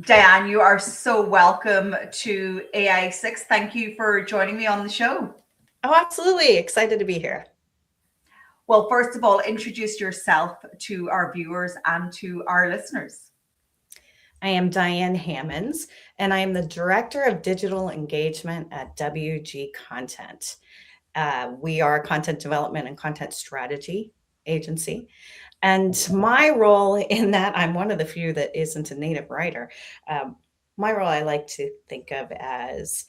Diane, you are so welcome to AI6. Thank you for joining me on the show. Oh, absolutely. Excited to be here. Well, first of all, introduce yourself to our viewers and to our listeners. I am Diane Hammons, and I am the Director of Digital Engagement at WG Content. We are a content development and content strategy agency. And my role in that, I'm one of the few that isn't a native writer. Um, my role, I like to think of as,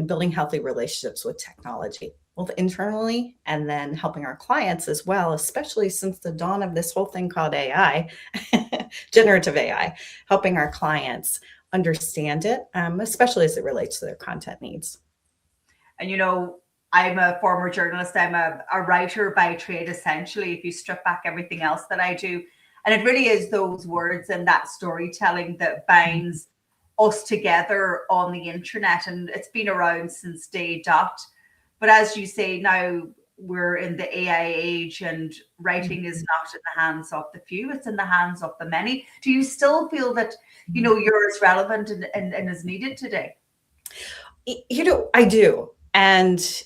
building healthy relationships with technology, both internally and then helping our clients as well, especially since the dawn of this whole thing called AI, generative AI, helping our clients understand it, especially as it relates to their content needs. And I'm a former journalist. I'm a writer by trade, essentially, if you strip back everything else that I do. And it really is those words and that storytelling that binds us together on the internet. And it's been around since day dot. But as you say, now we're in the AI age and writing is not in the hands of the few, it's in the hands of the many. Do you still feel that, you're as relevant and as needed today? I do. And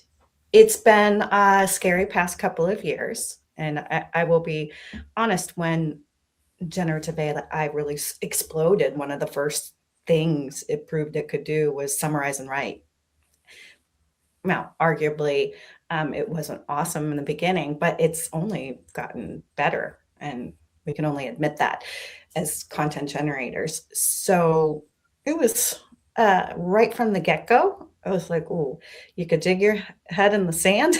it's been a scary past couple of years. And I will be honest, when generative AI really exploded, one of the first things it proved it could do was summarize and write. Now, arguably, it wasn't awesome in the beginning, but it's only gotten better. And we can only admit that as content generators. So it was right from the get go. I was like, oh, you could dig your head in the sand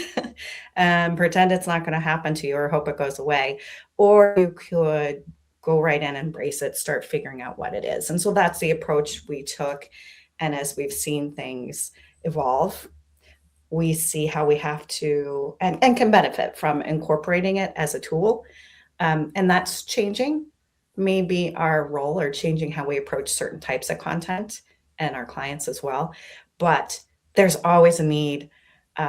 and pretend it's not going to happen to you or hope it goes away. Or you could go right in, embrace it, start figuring out what it is. And so that's the approach we took. And as we've seen things evolve, we see how we have to and can benefit from incorporating it as a tool. And that's changing maybe our role or changing how we approach certain types of content and our clients as well. But there's always a need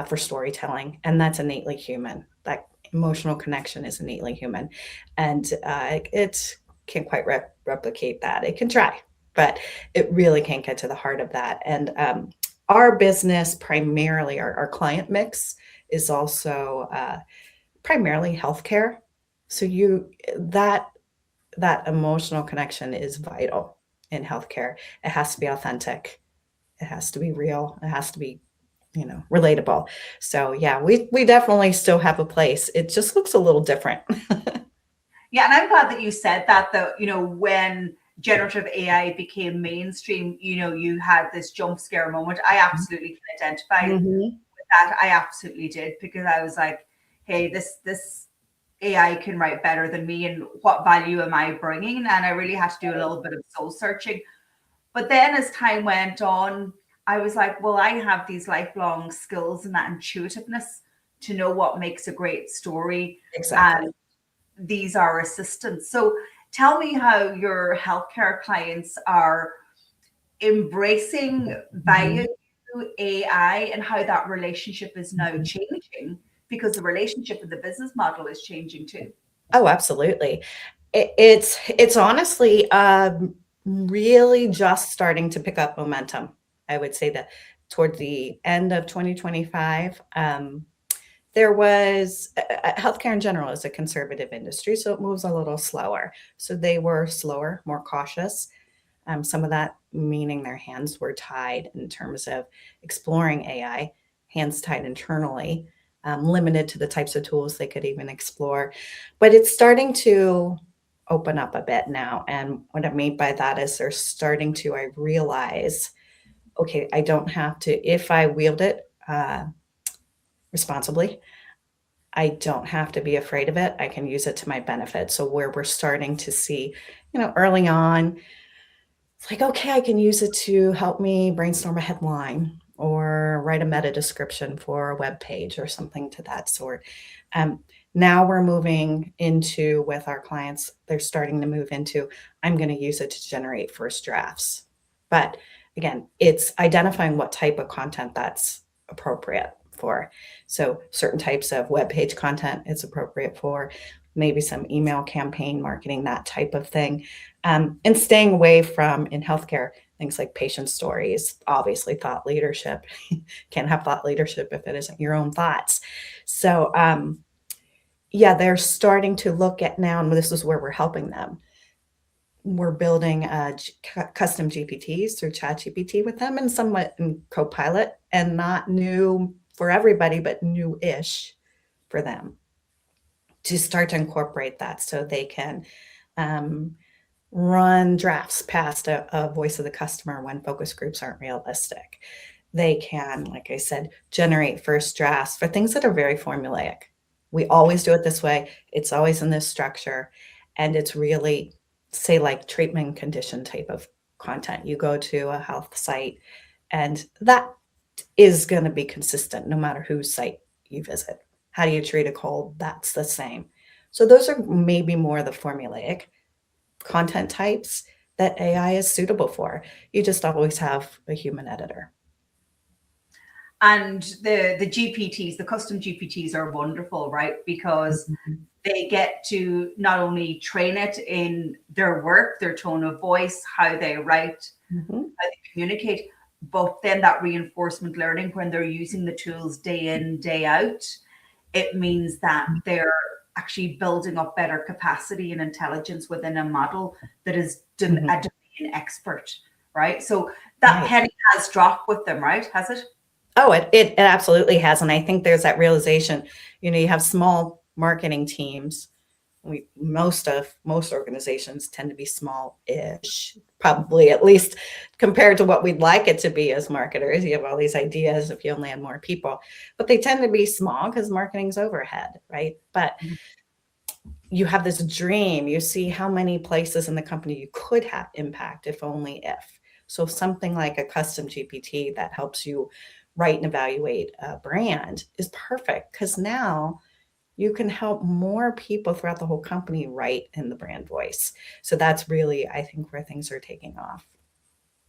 for storytelling, and that's innately human. That emotional connection is innately human. And it can't quite replicate that. It can try, but it really can't get to the heart of that. And our business, primarily our client mix, is also primarily healthcare. So that emotional connection is vital in healthcare. It has to be authentic. It has to be real. It has to be, relatable. So yeah, we definitely still have a place. It just looks a little different. Yeah, and I'm glad that you said that, though, when generative AI became mainstream, you had this jump scare moment. I absolutely can identify Mhm. with that. I absolutely did, because I was like, hey, this AI can write better than me, and what value am I bringing? And I really had to do a little bit of soul searching. But then as time went on, I was like, well, I have these lifelong skills and that intuitiveness to know what makes a great story. Exactly. And these are assistants. So tell me how your healthcare clients are embracing value Mhm. AI and how that relationship is now changing, because the relationship and the business model is changing too. Oh, absolutely. It's honestly really just starting to pick up momentum. I would say that toward the end of 2025, there was healthcare in general is a conservative industry, so it moves a little slower. So they were slower, more cautious. Some of that meaning their hands were tied in terms of exploring AI, hands tied internally, limited to the types of tools they could even explore. But it's starting to open up a bit now. And what I mean by that is they're starting to, I realize, okay, I don't have to, if I wield it responsibly, I don't have to be afraid of it. I can use it to my benefit. So where we're starting to see, early on, it's like, okay, I can use it to help me brainstorm a headline or write a meta description for a web page or something to that sort. Um, Now we're moving into, with our clients, they're starting to move into, I'm going to use it to generate first drafts. But again, it's identifying what type of content that's appropriate for. So certain types of web page content it's appropriate for. maybe some email campaign marketing, that type of thing. And staying away from, in healthcare, things like patient stories, obviously thought leadership. Can't have thought leadership if it isn't your own thoughts. So yeah, they're starting to look at now, and this is where we're helping them. We're building custom GPTs through ChatGPT with them, and somewhat in Copilot, and not new for everybody, but new-ish for them, to start to incorporate that so they can run drafts past a voice of the customer when focus groups aren't realistic. They can, like I said, generate first drafts for things that are very formulaic. We always do it this way. It's always in this structure. And it's really, say, like treatment condition type of content. You go to a health site, and that is going to be consistent no matter whose site you visit. How do you treat a cold? That's the same. So those are maybe more the formulaic content types that AI is suitable for. You just always have a human editor. And the GPTs, the custom GPTs are wonderful, right? Because they get to not only train it in their work, their tone of voice, how they write, how they communicate, but then that reinforcement learning, when they're using the tools day in, day out, it means that they're actually building up better capacity and intelligence within a model that is a domain expert, right? So that penny has dropped with them, right? Has it? Oh, it absolutely has. And I think there's that realization, you have small marketing teams. Most organizations tend to be small-ish, probably, at least compared to what we'd like it to be as marketers. You have all these ideas if you only had more people, but they tend to be small because marketing's overhead, right? But you have this dream, you see how many places in the company you could have impact, if only if. So something like a custom GPT that helps you write and evaluate a brand is perfect, because now you can help more people throughout the whole company write in the brand voice. So that's really, I think, where things are taking off,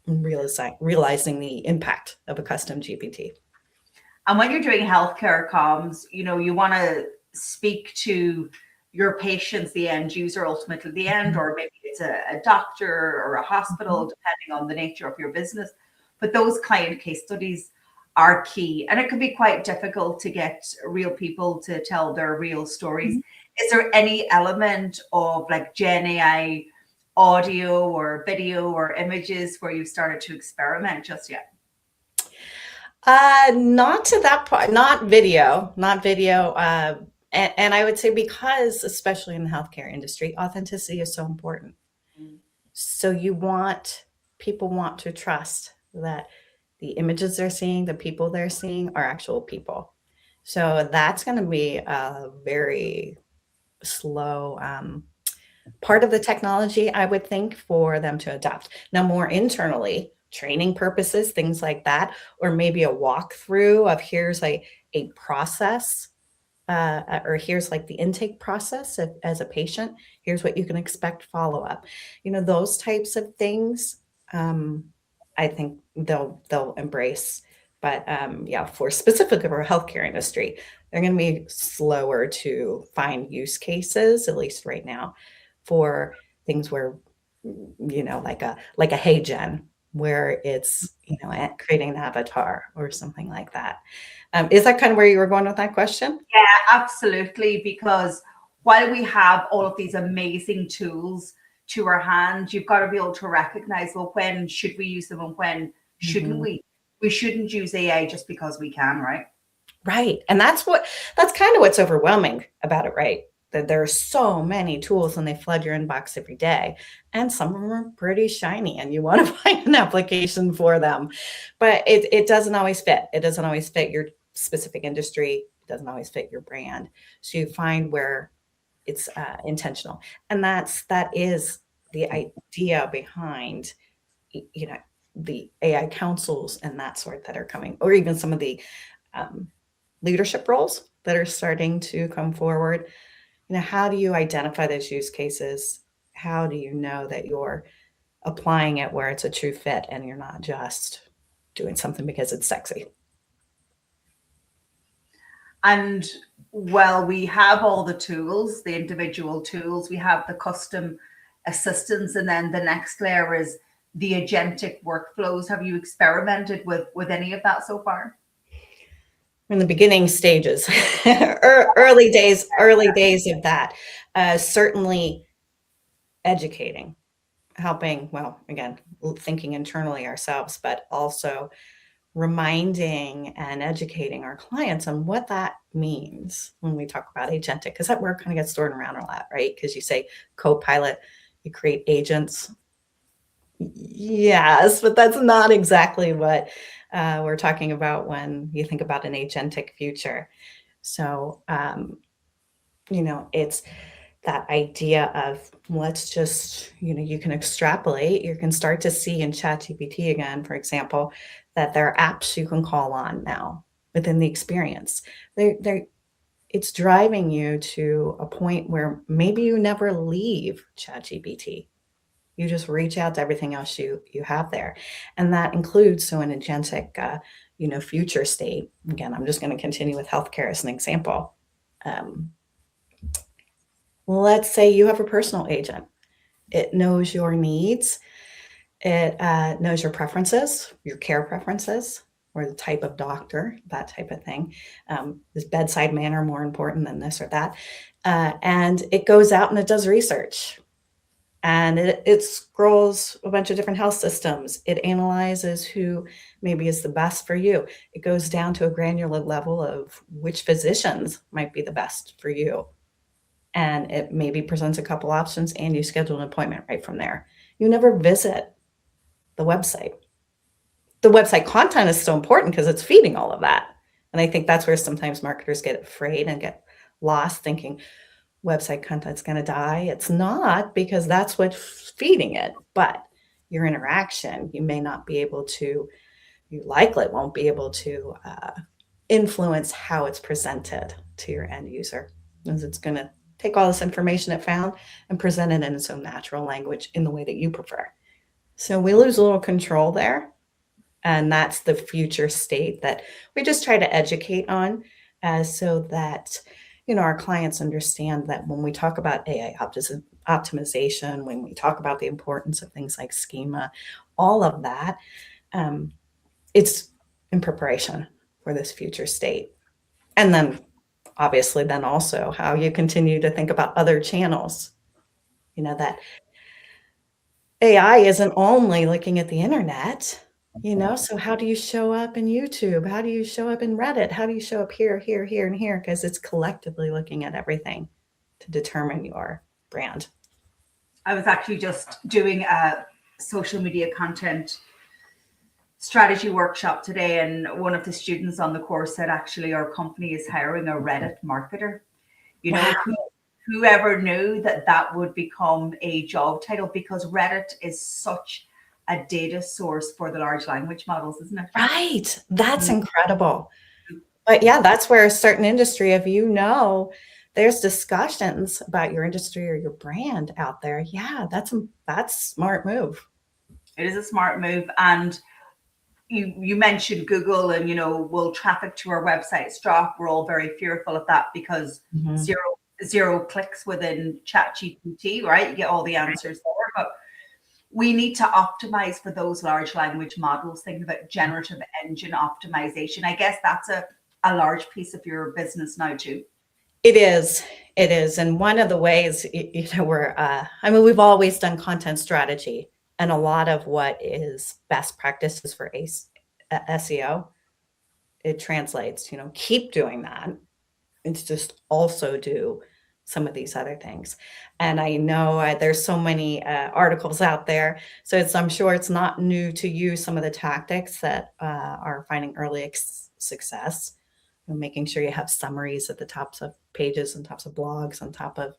and realizing the impact of a custom GPT. And when you're doing healthcare comms, you want to speak to your patients, the end user, ultimately the end, or maybe it's a doctor or a hospital, depending on the nature of your business. But those client case studies are key. And it can be quite difficult to get real people to tell their real stories. Is there any element of like Gen AI audio or video or images where you've started to experiment just yet? Not to that point, not video. And I would say, because especially in the healthcare industry, authenticity is so important. So people want to trust that the images they're seeing, the people they're seeing, are actual people. So that's going to be a very slow part of the technology, I would think, for them to adopt. Now, more internally, training purposes, things like that, or maybe a walkthrough of here's a process, or here's like the intake process as a patient. Here's what you can expect follow-up. Those types of things, I think they'll embrace. But yeah, specifically for healthcare industry, they're going to be slower to find use cases, at least right now, for things where, like a Hey Gen, where it's, creating an avatar or something like that. Is that kind of where you were going with that question? Yeah, absolutely. Because while we have all of these amazing tools to our hand, you've got to be able to recognize, well, when should we use them and when shouldn't we? We shouldn't use AI just because we can, right? Right. And that's kind of what's overwhelming about it, right? That there are so many tools and they flood your inbox every day. And some of them are pretty shiny and you want to find an application for them. But it doesn't always fit. It doesn't always fit your specific industry. It doesn't always fit your brand. So you find where it's intentional. And that is the idea behind, the AI councils and that sort that are coming, or even some of the leadership roles that are starting to come forward. How do you identify those use cases? How do you know that you're applying it where it's a true fit and you're not just doing something because it's sexy? And well, we have all the tools, the individual tools, we have the custom assistants, and then the next layer is the agentic workflows. Have you experimented with any of that so far? In the beginning stages, early days of that. Certainly educating, helping, well, again, thinking internally ourselves, but also reminding and educating our clients on what that means when we talk about agentic, because that word kind of gets thrown around a lot, right? Because you say co-pilot, you create agents. Yes, but that's not exactly what we're talking about when you think about an agentic future. So, it's that idea of, let's just, you can extrapolate, you can start to see in ChatGPT again, for example, that there are apps you can call on now within the experience. It's driving you to a point where maybe you never leave ChatGPT. You just reach out to everything else you have there. And that includes, so an agentic, future state. Again, I'm just going to continue with healthcare as an example. Let's say you have a personal agent. It knows your needs. It knows your preferences, your care preferences, or the type of doctor, that type of thing. Is bedside manner more important than this or that? And it goes out and it does research. And it scrolls a bunch of different health systems. It analyzes who maybe is the best for you. It goes down to a granular level of which physicians might be the best for you. And it maybe presents a couple options and you schedule an appointment right from there. You never visit the website. The website content is so important because it's feeding all of that. And I think that's where sometimes marketers get afraid and get lost thinking website content's going to die. It's not, because that's what's feeding it. But your interaction, you may not be able to, you likely won't be able to influence how it's presented to your end user, because it's going to take all this information it found and present it in its own natural language in the way that you prefer. So we lose a little control there. And that's the future state that we just try to educate on, so that, our clients understand that when we talk about AI optimization, when we talk about the importance of things like schema, all of that, it's in preparation for this future state. And then obviously then also how you continue to think about other channels, that AI isn't only looking at the internet, so how do you show up in YouTube? How do you show up in Reddit? How do you show up here, here, here, and here? Because it's collectively looking at everything to determine your brand. I was actually just doing a social media content strategy workshop today, and one of the students on the course said, actually, our company is hiring a Reddit marketer. Wow. Whoever knew that would become a job title, because Reddit is such a data source for the large language models, isn't it? Right. That's incredible. But yeah, that's where a certain industry, if there's discussions about your industry or your brand out there, yeah, that's smart move. It is a smart move. And you mentioned Google, and will traffic to our websites drop? We're all very fearful of that, because zero clicks within ChatGPT, right? You get all the answers there, but we need to optimize for those large language models. Think about generative engine optimization. I guess that's a large piece of your business now too. It is. And one of the ways, we've always done content strategy, and a lot of what is best practices for SEO, it translates, keep doing that. It's just also do some of these other things. And I know there's so many articles out there, so I'm sure it's not new to you, some of the tactics that are finding early success. Making sure you have summaries at the tops of pages and tops of blogs, on top of,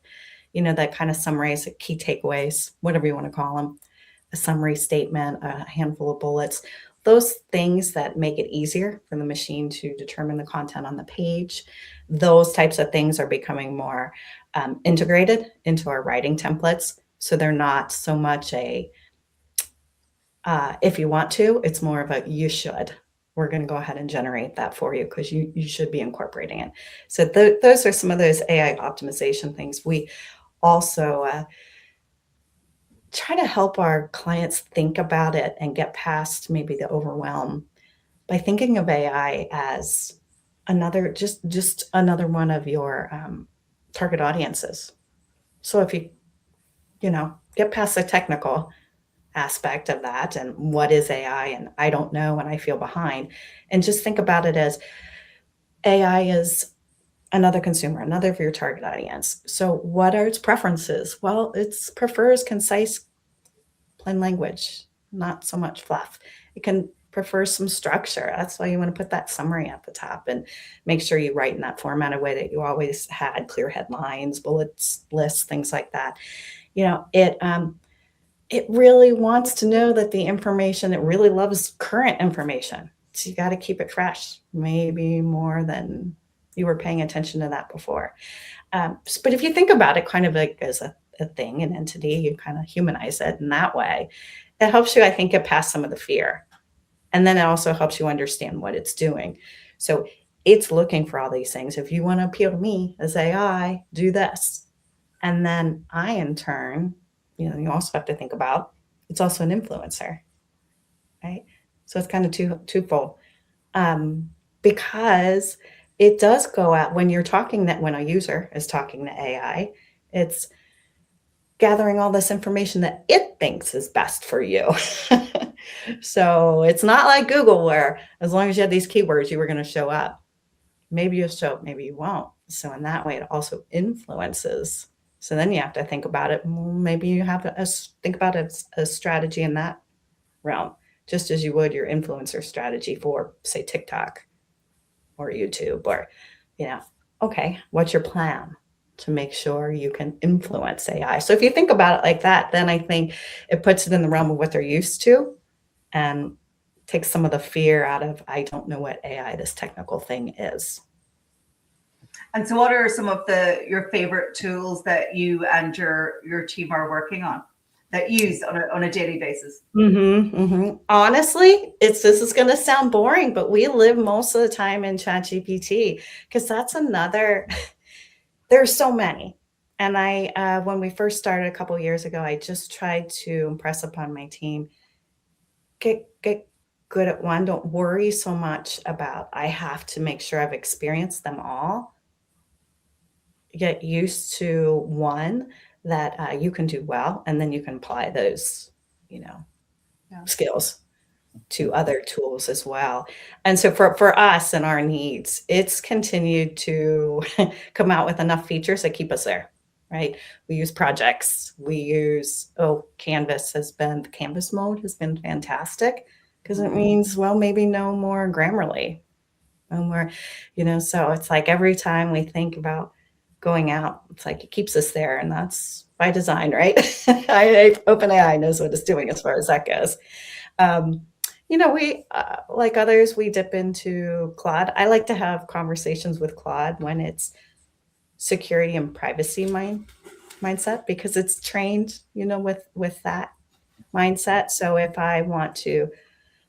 that kind of summaries, key takeaways, whatever you want to call them, a summary statement, a handful of bullets, those things that make it easier for the machine to determine the content on the page. Those types of things are becoming more integrated into our writing templates. So they're not so much if you want to, it's more of a you should, we're going to go ahead and generate that for you because you should be incorporating it. So those are some of those AI optimization things. We also try to help our clients think about it and get past maybe the overwhelm by thinking of AI as another, just another one of your target audiences. So if you get past the technical aspect of that and what is AI and I don't know and I feel behind, and just think about it as AI is another consumer, another of your target audience. So what are its preferences? Well, it prefers concise, plain language, not so much fluff. It can prefer some structure. That's why you want to put that summary at the top and make sure you write in that formatted way that you always had, clear headlines, bullets, lists, things like that. It really wants to know that the information, it really loves current information. So you got to keep it fresh, maybe more than you were paying attention to that before. But if you think about it kind of like as a thing, an entity, you kind of humanize it in that way. It helps you, I think, get past some of the fear. And then it also helps you understand what it's doing. So it's looking for all these things. If you want to appeal to me as AI, do this. And then I, in turn, you also have to think about, it's also an influencer, right? So it's kind of twofold. Because it does go out when you're talking, that when a user is talking to AI, it's gathering all this information that it thinks is best for you. So it's not like Google, where as long as you had these keywords, you were going to show up. Maybe you'll show up, maybe you won't. So in that way, it also influences. So then you have to think about it. Maybe you have to think about a strategy in that realm, just as you would your influencer strategy for, say, TikTok or YouTube, or, okay, what's your plan to make sure you can influence AI? So if you think about it like that, then I think it puts it in the realm of what they're used to and takes some of the fear out of, I don't know what AI, this technical thing, is. And so what are some of your favorite tools that you and your team are working on, that you use on a daily basis? Honestly, this is going to sound boring, but we live most of the time in ChatGPT, because that's another, there's so many. And when we first started a couple of years ago, I just tried to impress upon my team, get good at one. Don't worry so much about, I have to make sure I've experienced them all. Get used to one that you can do well, and then you can apply those, skills to other tools as well. And so for us and our needs, it's continued to come out with enough features that keep us there, right? We use projects. We use, the Canvas mode has been fantastic, because it means, well, maybe no more Grammarly. No more, so it's like every time we think about going out, it's like it keeps us there, and that's by design, right? OpenAI knows what it's doing as far as that goes. We, like others, we dip into Claude. I like to have conversations with Claude when it's security and privacy mindset, because it's trained, with that mindset. So if I want to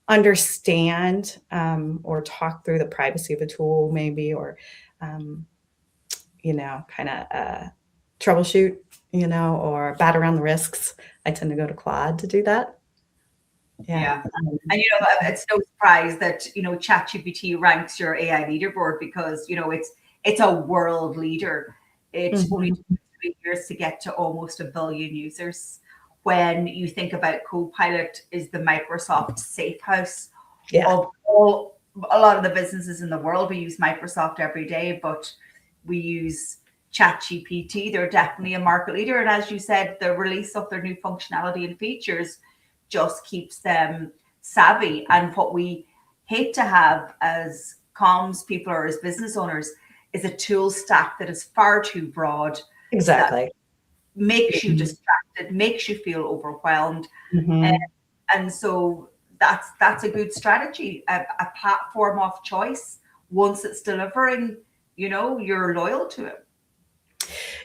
understand or talk through the privacy of a tool, maybe, or kind of troubleshoot, or bat around the risks, I tend to go to Claude to do that. Yeah. And it's no surprise that ChatGPT ranks your AI leaderboard, because it's a world leader. It only took 3 years to get to almost 1 billion users. When you think about Copilot is the Microsoft safe house of a lot of the businesses in the world. We use Microsoft every day, but we use ChatGPT. They're definitely a market leader. And as you said, the release of their new functionality and features just keeps them savvy. And what we hate to have as comms people or as business owners is a tool stack that is far too broad. Exactly. Makes you distracted, makes you feel overwhelmed. And so that's a good strategy, a platform of choice. Once it's delivering, you're loyal to it.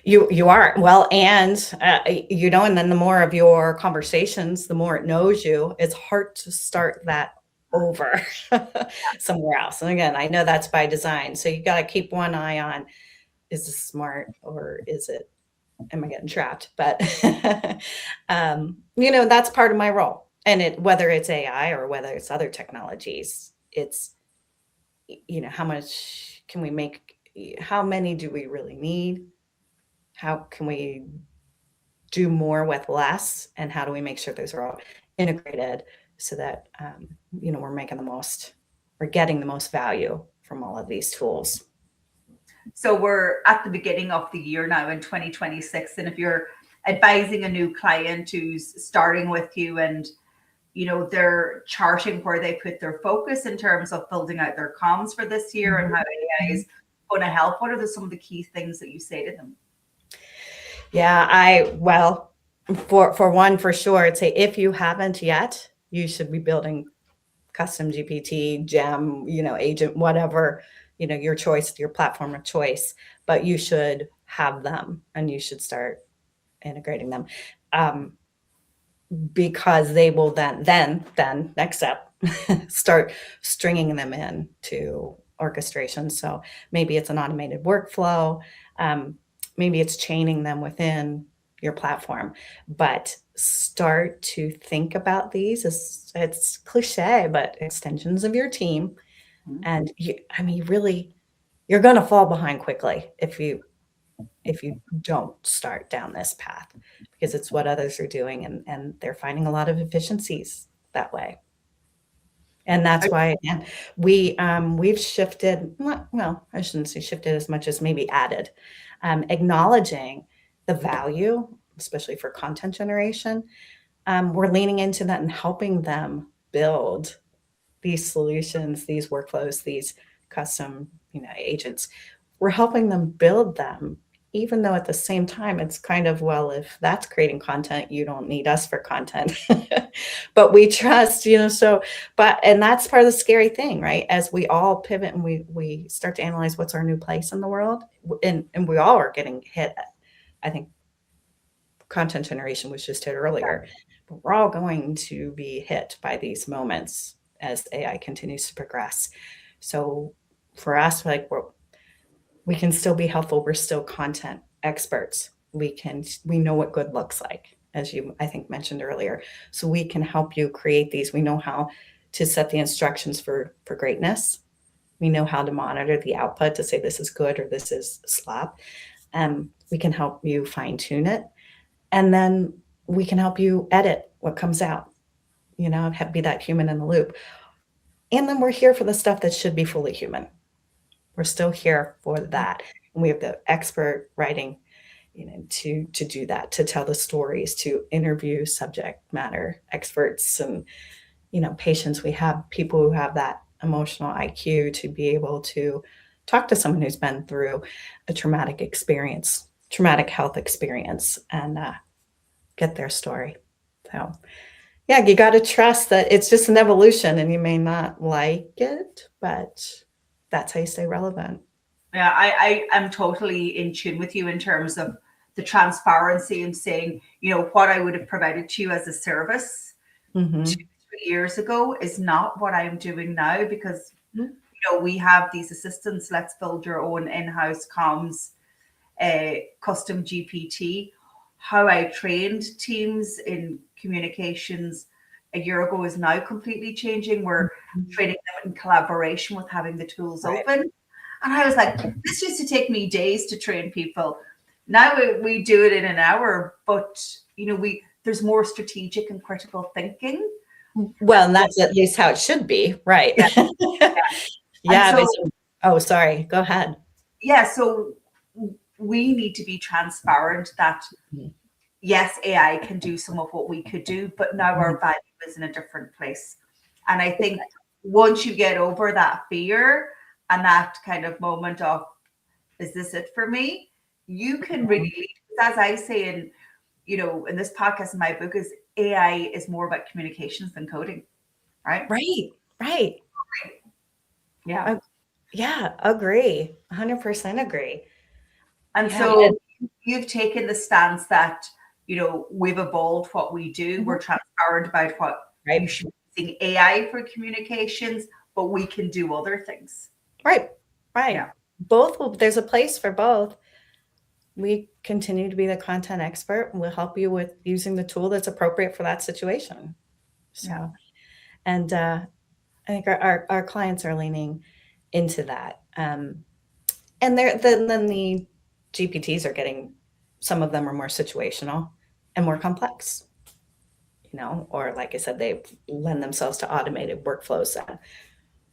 You are. Well, and and then the more of your conversations, the more it knows you, it's hard to start that over somewhere else. And again, I know that's by design. So you got to keep one eye on, is this smart or am I getting trapped? But, that's part of my role. And whether it's AI or whether it's other technologies, it's, how much can we make? How many do we really need? How can we do more with less? And how do we make sure those are all integrated so that, we're getting the most value from all of these tools? So we're at the beginning of the year now in 2026. And if you're advising a new client who's starting with you and they're charting where they put their focus in terms of building out their comms for this year and how AI is going to help, what are some of the key things that you say to them? Yeah, for one, for sure, I'd say if you haven't yet, you should be building custom GPT, gem, agent, whatever, your choice, your platform of choice, but you should have them and you should start integrating them. Because they will then next step, start stringing them in to orchestration. So maybe it's an automated workflow. Maybe it's chaining them within your platform, but start to think about these as, it's cliche, but extensions of your team. And you're going to fall behind quickly if you don't start down this path, because it's what others are doing and they're finding a lot of efficiencies that way. And that's why, again, we've shifted, well, I shouldn't say shifted as much as maybe added, acknowledging the value, especially for content generation. We're leaning into that and helping them build these solutions, these workflows, these custom, agents. We're helping them build them, even though at the same time it's kind of, well, if that's creating content, you don't need us for content. But we trust, and that's part of the scary thing, right? As we all pivot and we start to analyze what's our new place in the world, and we all are getting hit. I think content generation was just hit earlier, but we're all going to be hit by these moments as AI continues to progress. So for us, we can still be helpful. We're still content experts. We know what good looks like, as you, I think, mentioned earlier. So we can help you create these. We know how to set the instructions for greatness. We know how to monitor the output to say this is good or this is slop. We can help you fine tune it. And then we can help you edit what comes out, be that human in the loop. And then we're here for the stuff that should be fully human. We're still here for that. And we have the expert writing, to do that, to tell the stories, to interview subject matter experts and, patients. We have people who have that emotional IQ to be able to talk to someone who's been through a traumatic health experience, and get their story. So yeah, you got to trust that it's just an evolution and you may not like it, but that's how you stay relevant. Yeah, I am totally in tune with you in terms of the transparency and saying, what I would have provided to you as a service 2-3 years ago is not what I'm doing now, because, we have these assistants. Let's build your own in-house comms, custom GPT. How I trained teams in communications a year ago is now completely changing. We're training them in collaboration with having the tools open. And I was like, this used to take me days to train people. Now we do it in an hour, but there's more strategic and critical thinking. Well, and that's at least how it should be, right? Yeah. Oh, sorry. Go ahead. Yeah. So we need to be transparent that yes, AI can do some of what we could do, but now our value is in a different place. And I think once you get over that fear and that kind of moment of, is this it for me? You can really lead. As I say in this podcast, in my book, is AI is more about communications than coding, right? Right. Yeah. Yeah, agree. 100% agree. And so you've taken the stance that, we've evolved what we do. We're transparent about what you should be using AI for communications, but we can do other things. Right. Yeah. There's a place for both. We continue to be the content expert, and we'll help you with using the tool that's appropriate for that situation. So, and I think our clients are leaning into that. And then the GPTs are getting, some of them are more situational and more complex, or like I said, they lend themselves to automated workflows that,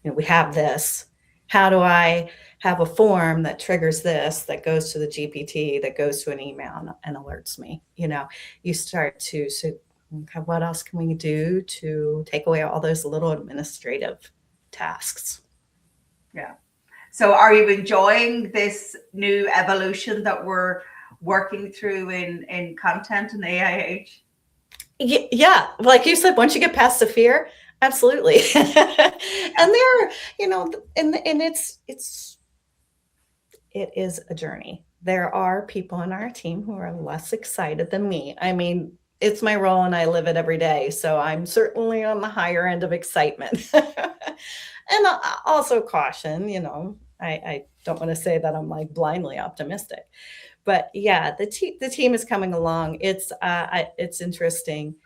we have this. How do I have a form that triggers this, that goes to the GPT, that goes to an email and alerts me? You start to say, okay, what else can we do to take away all those little administrative tasks? Yeah. So are you enjoying this new evolution that we're working through in content in the AI age? Yeah. Like you said, once you get past the fear, absolutely. And there, and it is a journey. There are people in our team who are less excited than me. I mean, it's my role and I live it every day. So I'm certainly on the higher end of excitement. And also caution, I don't want to say that I'm like blindly optimistic, but yeah, the team is coming along. It's interesting.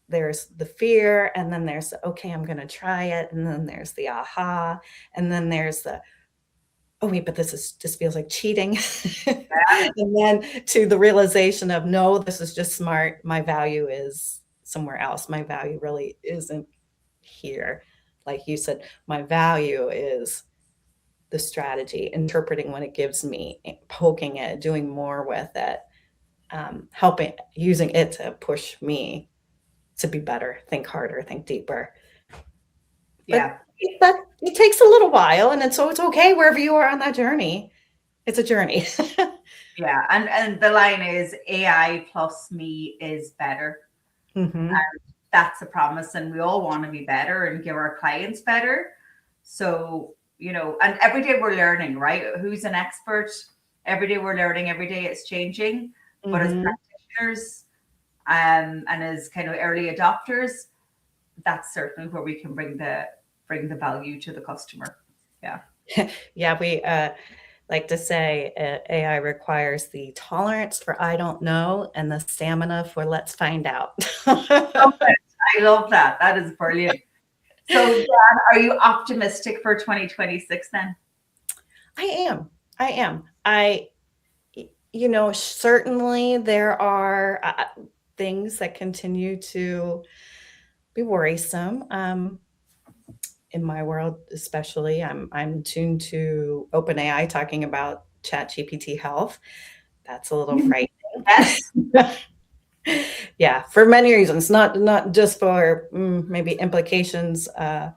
There's the fear, and then there's the, okay, I'm going to try it. And then there's the aha. And then there's the, oh wait, but this feels like cheating. Yeah. And then to the realization of, no, this is just smart. My value is somewhere else. My value really isn't here. Like you said, my value is the strategy, interpreting what it gives me, poking it, doing more with it, helping, using it to push me to be better, think harder, think deeper. Yeah. But it takes a little while, and so it's okay wherever you are on that journey. It's a journey. Yeah. And the line is AI plus me is better. Mm-hmm. And that's a promise. And we all want to be better and give our clients better. So, and every day we're learning, right? Who's an expert? Every day we're learning, every day it's changing. Mm-hmm. But as practitioners and as kind of early adopters, that's certainly where we can bring the value to the customer. Yeah. Yeah, we like to say AI requires the tolerance for I don't know and the stamina for let's find out. I love that. That is brilliant. So, Dianne, are you optimistic for 2026 then? I am. Certainly there are things that continue to be worrisome. In my world, especially, I'm tuned to OpenAI talking about ChatGPT health. That's a little frightening. Yes. Yeah, for many reasons, not just for maybe implications for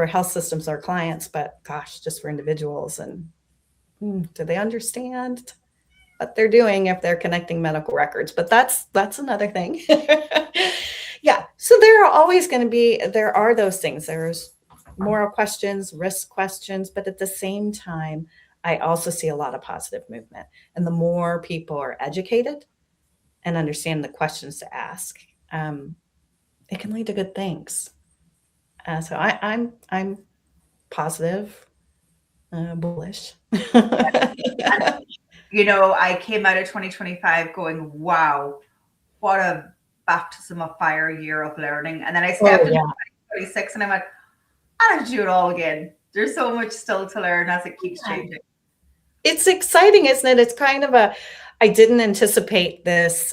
health systems or clients, but gosh, just for individuals. And do they understand what they're doing if they're connecting medical records? But that's another thing. Yeah, so there are those things. There's moral questions, risk questions, but at the same time, I also see a lot of positive movement. And the more people are educated and understand the questions to ask, it can lead to good things. So I'm positive, bullish. I came out of 2025 going, wow, what a baptism of fire year of learning. And then I stepped into 2026 and I went, I have to do it all again. There's so much still to learn as it keeps changing. It's exciting, isn't it? It's kind of I didn't anticipate this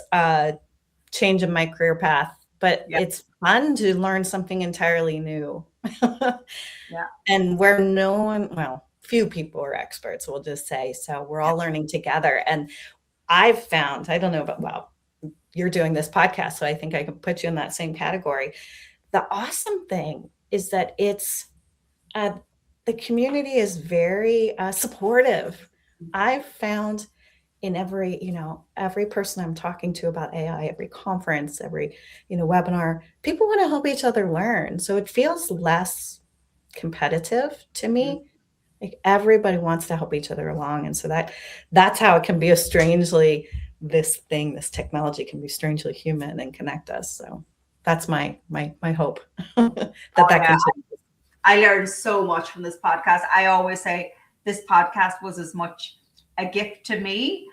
change in my career path, but it's fun to learn something entirely new. Yeah. And where few people are experts, we'll just say. So we're all learning together. And I've found, I don't know, but you're doing this podcast, so I think I can put you in that same category. The awesome thing is that it's the community is very supportive. I've found in every person I'm talking to about AI, every conference, every webinar, people want to help each other learn. So it feels less competitive to me. Like everybody wants to help each other along, and so that's how it can be this technology can be strangely human and connect us. So that's my hope that Oh, that yeah. continues. I learned so much from this podcast. I always say this podcast was as much a gift to me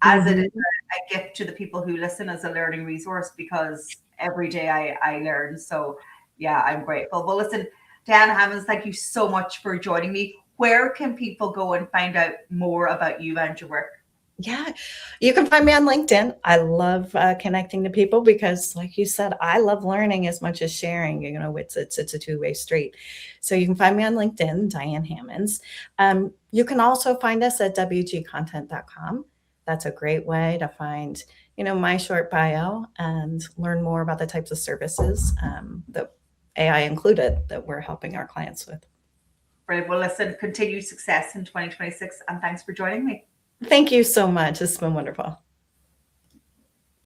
as it is Mhm. a gift to the people who listen, as a learning resource, because every day I learn. So yeah, I'm grateful. Well, listen, Diane Hammons, thank you so much for joining me. Where can people go and find out more about you and your work? Yeah, you can find me on LinkedIn. I love connecting to people because, like you said, I love learning as much as sharing. You know, it's a two-way street. So you can find me on LinkedIn, Diane Hammons. You can also find us at wgcontent.com. That's a great way to find, you know, my short bio and learn more about the types of services that AI included that we're helping our clients with. Brilliant. Well, listen, continued success in 2026, and thanks for joining me. Thank you so much. It's been wonderful.